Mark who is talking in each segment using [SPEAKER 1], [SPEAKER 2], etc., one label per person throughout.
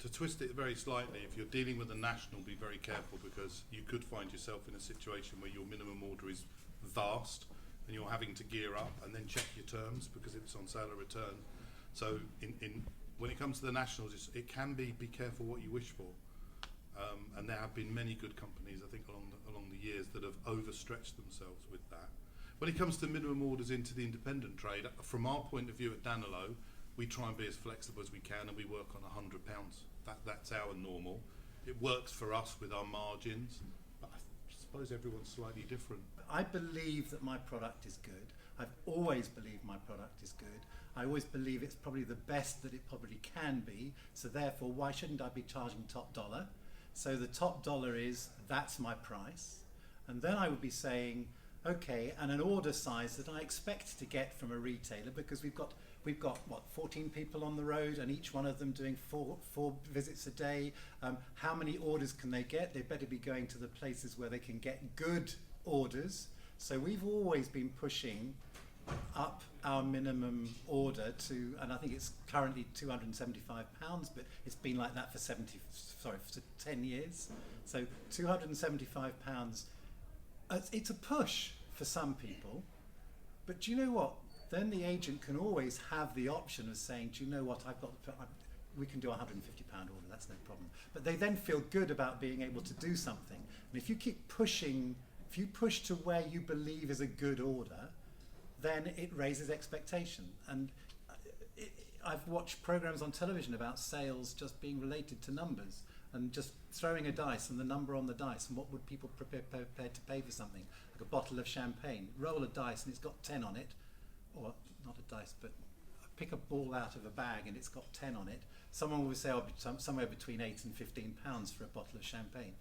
[SPEAKER 1] to twist it very slightly, if you're dealing with a national, be very careful, because you could find yourself in a situation where your minimum order is vast and you're having to gear up and then check your terms because it's on sale or return. So when it comes to the nationals, it can be careful what you wish for. And there have been many good companies, I think, along the years that have overstretched themselves with that. When it comes to minimum orders into the independent trade, from our point of view at Danilo, we try and be as flexible as we can, and we work on £100. That's our normal. It works for us with our margins, but I suppose everyone's slightly different.
[SPEAKER 2] I believe that my product is good. I've always believed my product is good. I always believe it's probably the best that it probably can be, so therefore why shouldn't I be charging top dollar? So the top dollar is, that's my price. And then I would be saying, okay, and an order size that I expect to get from a retailer, because we've got what, 14 people on the road, and each one of them doing four visits a day. How many orders can they get? They better be going to the places where they can get good orders. So we've always been pushing up our minimum order to, and I think it's currently £275, but it's been like that for 10 years. So £275, it's a push for some people, but do you know what? Then the agent can always have the option of saying, do you know what, we can do a £150 order, that's no problem. But they then feel good about being able to do something. And if you keep pushing, if you push to where you believe is a good order, then it raises expectation. And I've watched programs on television about sales just being related to numbers, and just throwing a dice and the number on the dice, and what would people prepared to pay for something, like a bottle of champagne. Roll a dice and it's got 10 on it, or not a dice, but pick a ball out of a bag and it's got 10 on it. Someone will say, oh, somewhere between £8 and £15 for a bottle of champagne.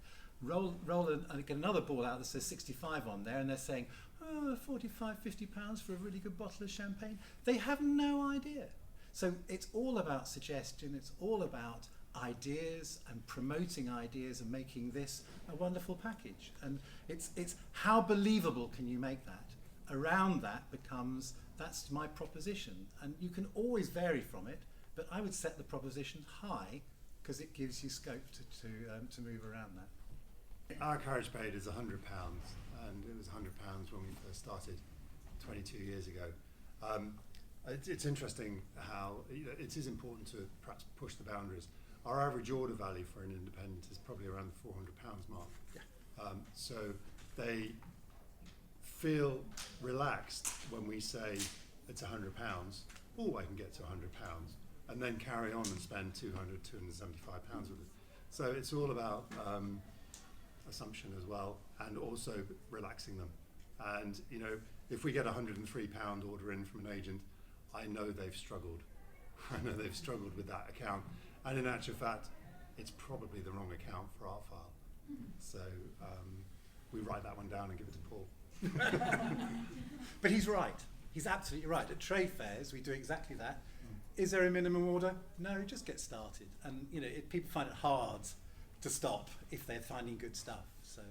[SPEAKER 2] Roll and get another ball out that says 65 on there, and they're saying, oh, £45, £50 for a really good bottle of champagne. They have no idea. So it's all about suggestion, it's all about ideas and promoting ideas and making this a wonderful package. And it's how believable can you make that? Around that becomes, that's my proposition, and you can always vary from it, but I would set the proposition high because it gives you scope to move around that.
[SPEAKER 3] Our carriage paid is £100, and it was £100 when we first started 22 years ago. It's interesting how it is important to perhaps push the boundaries. Our average order value for an independent is probably around the £400 mark. Yeah. So they feel relaxed when we say it's £100. Oh, I can get to £100, and then carry on and spend £275 with it. So it's all about assumption as well, and also relaxing them. And if we get a £103 order in from an agent, I know they've struggled. I know they've struggled with that account, and in actual fact, it's probably the wrong account for our file. So we write that one down and give it to Paul.
[SPEAKER 2] But he's right. He's absolutely right. At trade fairs, we do exactly that. Is there a minimum order? No, just get started. And people find it hard to stop if they're finding good stuff. So.